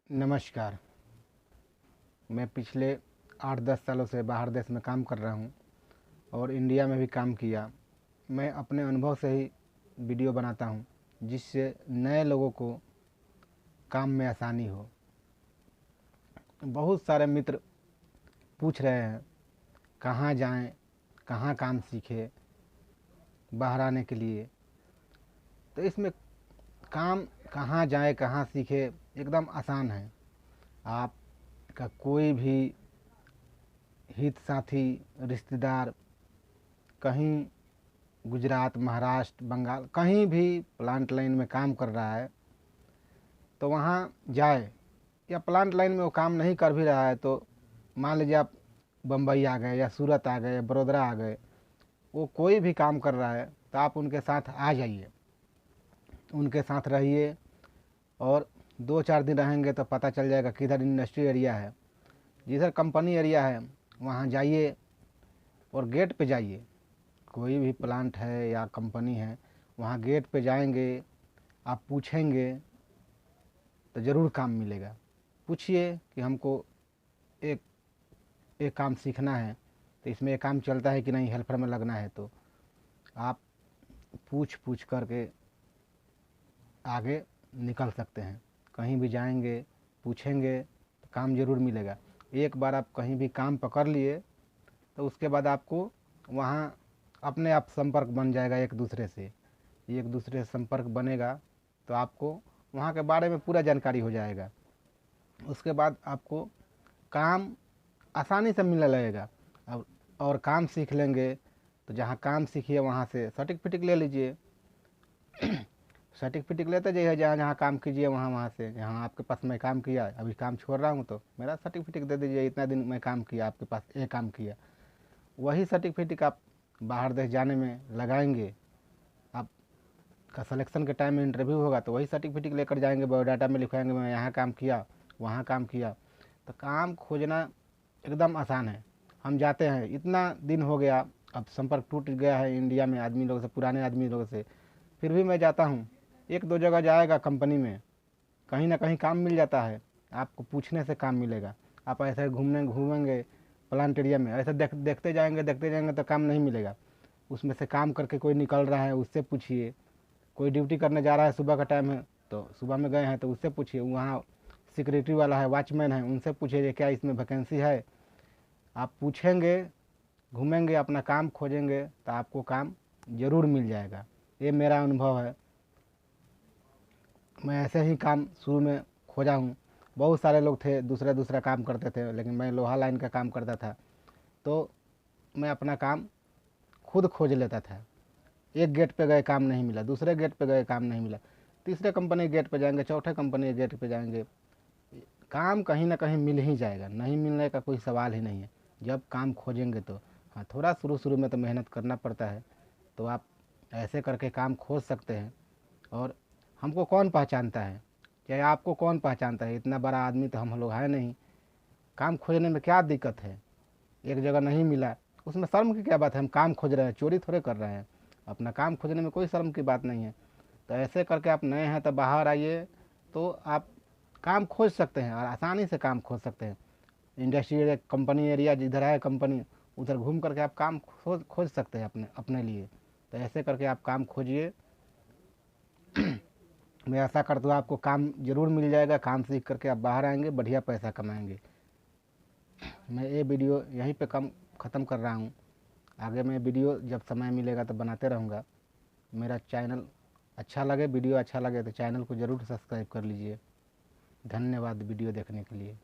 नमस्कार। मैं पिछले 8-10 सालों से बाहर देश में काम कर रहा हूँ और इंडिया में भी काम किया। मैं अपने अनुभव से ही वीडियो बनाता हूँ जिससे नए लोगों को काम में आसानी हो। बहुत सारे मित्र पूछ रहे हैं कहाँ जाएं, कहाँ काम सीखें बाहर आने के लिए। तो इसमें काम कहाँ जाए, कहाँ सीखे, एकदम आसान है। आपका कोई भी हित साथी, रिश्तेदार कहीं गुजरात, महाराष्ट्र, बंगाल कहीं भी प्लांट लाइन में काम कर रहा है तो वहाँ जाए, या प्लांट लाइन में वो काम नहीं कर भी रहा है तो मान लीजिए आप बम्बई आ गए या सूरत आ गए या बड़ौदा आ गए, वो कोई भी काम कर रहा है तो आप उनके साथ आ जाइए, उनके साथ रहिए और 2-4 दिन रहेंगे तो पता चल जाएगा किधर इंडस्ट्री एरिया है, जिधर कंपनी एरिया है वहाँ जाइए और गेट पे जाइए। कोई भी प्लांट है या कंपनी है वहाँ गेट पे जाएंगे, आप पूछेंगे तो ज़रूर काम मिलेगा। पूछिए कि हमको एक एक काम सीखना है तो इसमें एक काम चलता है कि नहीं, हेल्पर में लगना है, तो आप पूछ पूछ करके आगे निकल सकते हैं। कहीं भी जाएंगे पूछेंगे तो काम ज़रूर मिलेगा। एक बार आप कहीं भी काम पकड़ लिए तो उसके बाद आपको वहाँ अपने आप संपर्क बन जाएगा एक दूसरे से। एक दूसरे से संपर्क बनेगा तो आपको वहाँ के बारे में पूरा जानकारी हो जाएगा। उसके बाद आपको काम आसानी से मिलने लगेगा। अब और काम सीख लेंगे तो जहाँ काम सीखिए वहाँ से सर्टिफिकेट ले लीजिए। सर्टिफिकेट लेते जाइए, जहाँ जहाँ काम कीजिए वहाँ वहाँ से, जहाँ आपके पास मैं काम किया, अभी काम छोड़ रहा हूँ तो मेरा सर्टिफिकेट दे दीजिए, इतना दिन मैं काम किया आपके पास, ये काम किया। वही सर्टिफिकेट आप बाहर देश जाने में लगाएंगे। आपका सिलेक्शन के टाइम में इंटरव्यू होगा तो वही सर्टिफिकेट लेकर जाएंगे, बायोडाटा में लिखाएंगे मैं यहाँ काम किया, वहाँ काम किया। तो काम खोजना एकदम आसान है। हम जाते हैं, इतना दिन हो गया, अब संपर्क टूट गया है इंडिया में आदमी लोगों से, पुराने आदमी लोगों से, फिर भी मैं जाता हूँ। 1-2 जगह जाएगा कंपनी में, कहीं ना कहीं काम मिल जाता है। आपको पूछने से काम मिलेगा। आप ऐसे घूमेंगे प्लांट एरिया में, ऐसे देखते जाएंगे तो काम नहीं मिलेगा। उसमें से काम करके कोई निकल रहा है उससे पूछिए। कोई ड्यूटी करने जा रहा है, सुबह का टाइम है तो सुबह में गए हैं तो उससे पूछिए। वहाँ सिक्योरिटी वाला है, वॉचमैन है, उनसे पूछिए क्या इसमें वैकेंसी है। आप पूछेंगे, घूमेंगे, अपना काम खोजेंगे तो आपको काम ज़रूर मिल जाएगा। ये मेरा अनुभव है। मैं ऐसे ही काम शुरू में खोजा हूँ। बहुत सारे लोग थे दूसरा काम करते थे, लेकिन मैं लोहा लाइन का काम करता था तो मैं अपना काम खुद खोज लेता था। एक गेट पे गए काम नहीं मिला, दूसरे गेट पे गए काम नहीं मिला, तीसरे कंपनी गेट पे जाएंगे, चौथे कंपनी गेट पे जाएंगे, काम कहीं ना कहीं मिल ही जाएगा। नहीं मिलने का कोई सवाल ही नहीं है जब काम खोजेंगे तो। हाँ, थोड़ा शुरू शुरू में तो मेहनत करना पड़ता है, तो आप ऐसे करके काम खोज सकते हैं। और हमको कौन पहचानता है, चाहे आपको कौन पहचानता है, इतना बड़ा आदमी तो हम लोग हैं नहीं। काम खोजने में क्या दिक्कत है? एक जगह नहीं मिला उसमें शर्म की क्या बात है? हम काम खोज रहे हैं, चोरी थोड़े कर रहे हैं। अपना काम खोजने में कोई शर्म की बात नहीं है। तो ऐसे करके आप नए हैं तो बाहर आइए तो आप काम खोज सकते हैं और आसानी से काम खोज सकते हैं। इंडस्ट्री एरिया, कंपनी एरिया जिधर है कंपनी, उधर घूम करके आप काम खोज सकते हैं अपने अपने लिए। तो ऐसे करके आप काम खोजिए। मैं ऐसा करता हूँ आपको काम ज़रूर मिल जाएगा। काम सीख करके आप बाहर आएंगे, बढ़िया पैसा कमाएंगे। मैं ये वीडियो यहीं पे ख़त्म कर रहा हूँ। आगे मैं वीडियो जब समय मिलेगा तो बनाते रहूँगा। मेरा चैनल अच्छा लगे, वीडियो अच्छा लगे तो चैनल को ज़रूर सब्सक्राइब कर लीजिए। धन्यवाद वीडियो देखने के लिए।